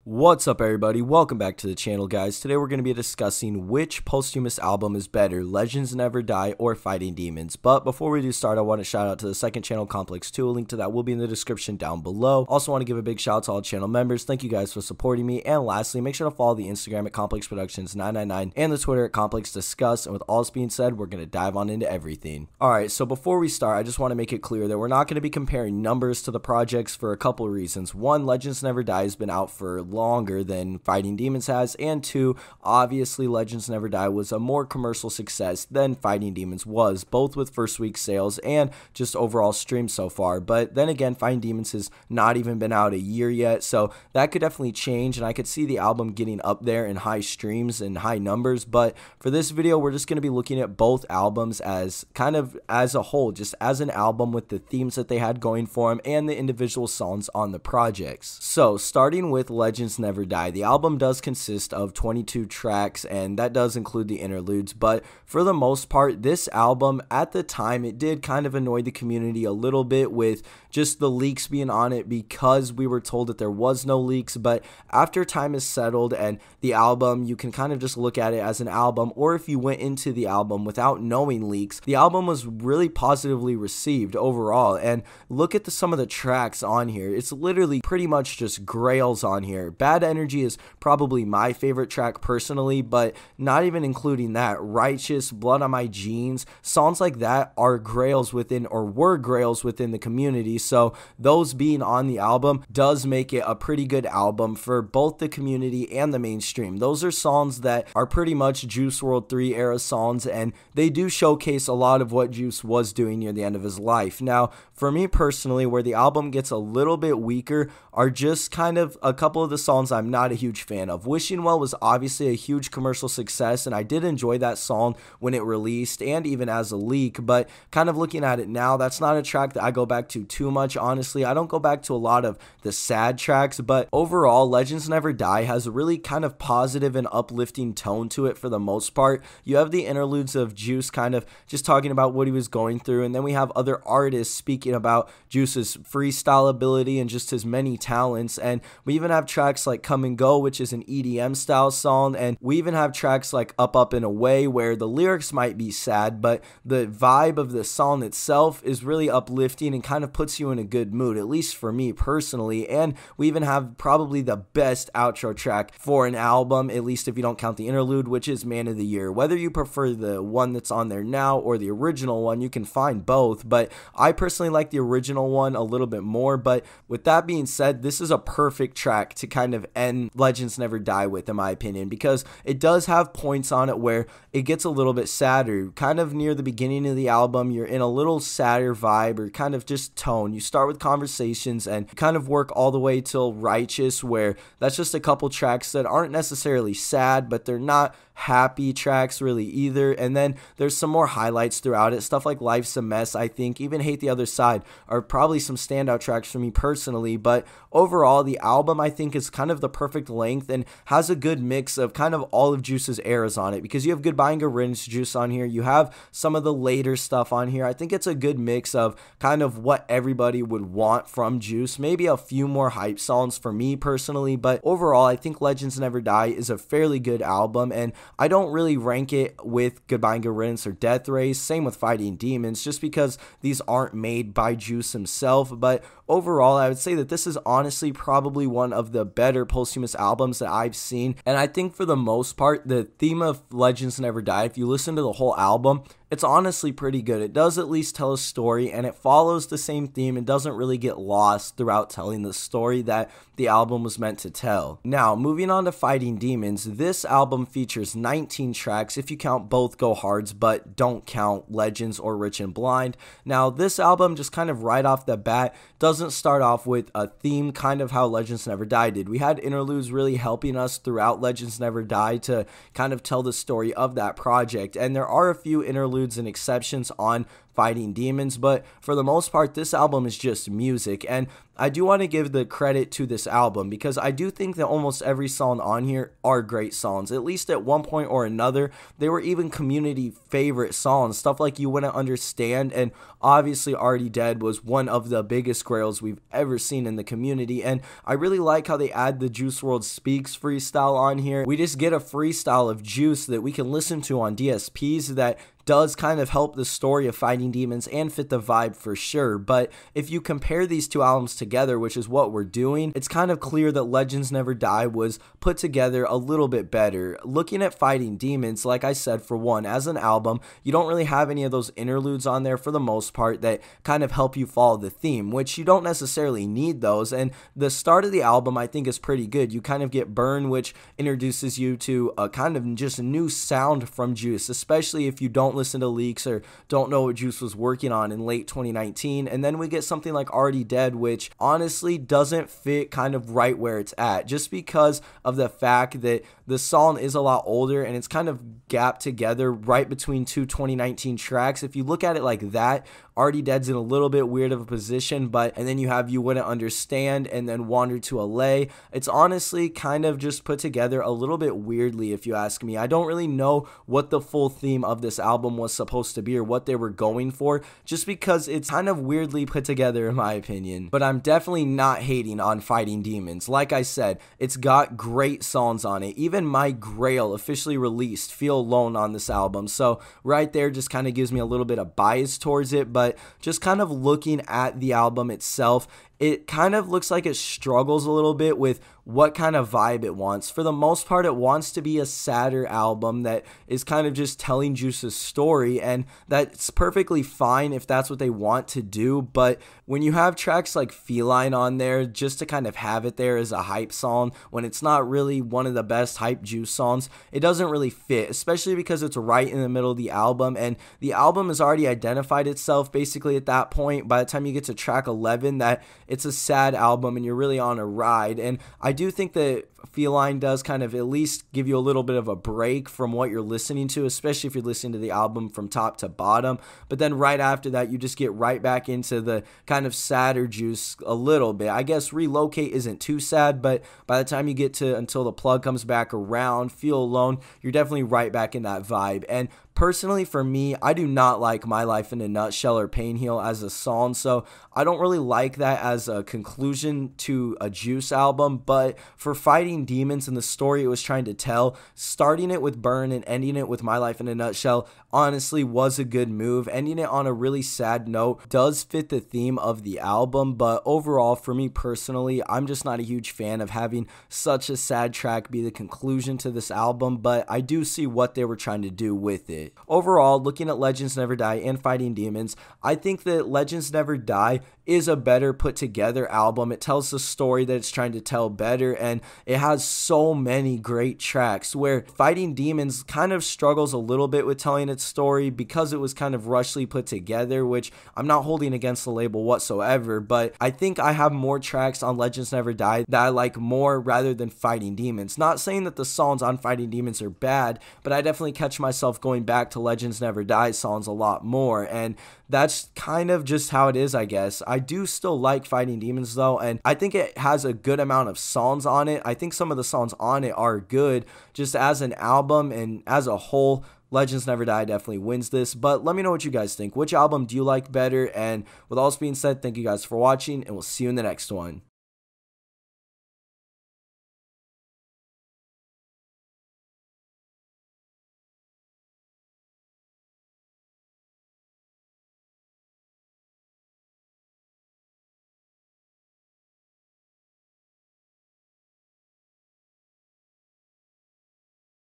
What's up, everybody? Welcome back to the channel, guys. Today we're going to be discussing which posthumous album is better, Legends Never Die or Fighting Demons. But before we do start, I want to shout out to the second channel, Complex 2. A link to that will be in the description down below. Also want to give a big shout out to all channel members. Thank you guys for supporting me. And lastly, make sure to follow the Instagram at Complex Productions 999 and the Twitter at Complex Discuss. And with all this being said, we're going to dive on into everything. Alright, so before we start, I just want to make it clear that we're not going to be comparing numbers to the projects for a couple of reasons. One, Legends Never Die has been out for longer than Fighting Demons has, and two, obviously Legends Never Die was a more commercial success than Fighting Demons was, both with first week sales and just overall streams so far. But then again, Fighting Demons has not even been out a year yet, so that could definitely change, and I could see the album getting up there in high streams and high numbers. But for this video, we're just going to be looking at both albums as kind of as a whole, just as an album with the themes that they had going for them and the individual songs on the projects. So starting with Legends Never Die, the album does consist of 22 tracks, and that does include the interludes, but for the most part, this album at the time, it did kind of annoy the community a little bit with just the leaks being on it, because we were told that there was no leaks. But after time is settled and the album, you can kind of just look at it as an album, or if you went into the album without knowing leaks, the album was really positively received overall. And look at some of the tracks on here. It's literally pretty much just grails on here. Bad Energy is probably my favorite track personally, but not even including that, Righteous, Blood on My Jeans, songs like that are grails within, or were grails within the community. So those being on the album does make it a pretty good album for both the community and the mainstream. Those are songs that are pretty much Juice WRLD 3 era songs, and they do showcase a lot of what Juice was doing near the end of his life. Now, for me personally, where the album gets a little bit weaker are just kind of a couple of the songs I'm not a huge fan of. Wishing Well was obviously a huge commercial success, and I did enjoy that song when it released and even as a leak, but kind of looking at it now, that's not a track that I go back to too much, honestly. I don't go back to a lot of the sad tracks, but overall, Legends Never Die has a really kind of positive and uplifting tone to it for the most part. You have the interludes of Juice kind of just talking about what he was going through, and then we have other artists speaking about Juice's freestyle ability and just his many talents, and we even have tracks like Come and Go, which is an EDM style song, and we even have tracks like Up and Away, where the lyrics might be sad, but the vibe of the song itself is really uplifting and kind of puts you in a good mood, at least for me personally. And we even have probably the best outro track for an album, at least if you don't count the interlude, which is Man of the Year. Whether you prefer the one that's on there now or the original one, you can find both, but I personally like the original one a little bit more. But with that being said, this is a perfect track to kind of end Legends Never Die with, in my opinion, because it does have points on it where it gets a little bit sadder. Kind of near the beginning of the album, you're in a little sadder vibe, or kind of just tone. You start with Conversations and kind of work all the way till Righteous, where that's just a couple tracks that aren't necessarily sad, but they're not happy tracks really either. And then there's some more highlights throughout it, stuff like Life's a Mess, I think, even Hate the Other Side are probably some standout tracks for me personally. But overall, the album I think is kind of the perfect length and has a good mix of kind of all of Juice's eras on it, because you have Goodbye and Good Riddance Juice on here, you have some of the later stuff on here. I think it's a good mix of kind of what everybody would want from Juice, maybe a few more hype songs for me personally, but overall I think Legends Never Die is a fairly good album, and I don't really rank it with Goodbye and Good Riddance or Death Race, same with Fighting Demons, just because these aren't made by Juice himself. But overall, I would say that this is honestly probably one of the better posthumous albums that I've seen, and I think for the most part, the theme of Legends Never Die, if you listen to the whole album, it's honestly pretty good. It does at least tell a story, and it follows the same theme and doesn't really get lost throughout telling the story that the album was meant to tell. Now, moving on to Fighting Demons, this album features 19 tracks if you count both Go Hards, but don't count Legends or Rich and Blind. Now, this album just kind of right off the bat doesn't start off with a theme, kind of how Legends Never Die did. We had interludes really helping us throughout Legends Never Die to kind of tell the story of that project, and there are a few interludes interludes and exceptions on Fighting Demons, but for the most part, this album is just music. And I do want to give the credit to this album because I do think that almost every song on here are great songs. At least at one point or another, they were even community favorite songs. Stuff like You Wouldn't Understand and obviously Already Dead was one of the biggest grails we've ever seen in the community. And I really like how they add the Juice WRLD Speaks freestyle on here. We just get a freestyle of Juice that we can listen to on DSPs that does kind of help the story of Fighting Demons and fit the vibe for sure. But if you compare these two albums together, which is what we're doing, it's kind of clear that Legends Never Die was put together a little bit better. Looking at Fighting Demons, like I said, for one, as an album, you don't really have any of those interludes on there for the most part that kind of help you follow the theme, which you don't necessarily need those. And the start of the album, I think, is pretty good. You kind of get Burn, which introduces you to a kind of just a new sound from Juice, especially if you don't listen to leaks or don't know what Juice was working on in late 2019. And then we get something like Already Dead, which honestly doesn't fit kind of right where it's at, just because of the fact that the song is a lot older and it's kind of gapped together right between two 2019 tracks. If you look at it like that, Already Dead's in a little bit weird of a position, and then you have You Wouldn't Understand and then Wander to LA. It's honestly kind of just put together a little bit weirdly, if you ask me. I don't really know what the full theme of this album was supposed to be or what they were going for, just because it's kind of weirdly put together in my opinion. But I'm definitely not hating on Fighting Demons. Like I said, it's got great songs on it. Even My Grail, officially released, Feel Alone on this album. So right there just kind of gives me a little bit of bias towards it, but just kind of looking at the album itself, it kind of looks like it struggles a little bit with what kind of vibe it wants. For the most part, it wants to be a sadder album that is kind of just telling Juice's story, and that's perfectly fine if that's what they want to do. But when you have tracks like Feline on there, just to kind of have it there as a hype song, when it's not really one of the best hype Juice songs, it doesn't really fit, especially because it's right in the middle of the album, and the album has already identified itself basically at that point. By the time you get to track 11, that it's a sad album and you're really on a ride. And I do think that Feline does kind of at least give you a little bit of a break from what you're listening to, especially if you're listening to the album from top to bottom. But then right after that, you just get right back into the kind of sadder Juice a little bit. I guess Relocate isn't too sad, but by the time you get to Until the Plug Comes Back Around, Feel Alone, you're definitely right back in that vibe. And personally, for me, I do not like My Life in a Nutshell or Pain Heal as a song, so I don't really like that as a conclusion to a Juice album. But for Fighting Demons and the story it was trying to tell, starting it with Burn and ending it with My Life in a Nutshell honestly was a good move. Ending it on a really sad note does fit the theme of the album, but overall, for me personally, I'm just not a huge fan of having such a sad track be the conclusion to this album, but I do see what they were trying to do with it. Overall, looking at Legends Never Die and Fighting Demons, I think that Legends Never Die is a better put together album. It tells the story that it's trying to tell better, and it has so many great tracks, where Fighting Demons kind of struggles a little bit with telling its story because it was kind of rushly put together, which I'm not holding against the label whatsoever, but I think I have more tracks on Legends Never Die that I like more rather than Fighting Demons. Not saying that the songs on Fighting Demons are bad, but I definitely catch myself going back to Legends Never Die songs a lot more, and that's kind of just how it is, I guess. I do still like Fighting Demons though, and I think it has a good amount of songs on it. I think some of the songs on it are good. Just as an album and as a whole, Legends Never Die definitely wins this. But let me know what you guys think. Which album do you like better? And with all this being said, thank you guys for watching, and we'll see you in the next one.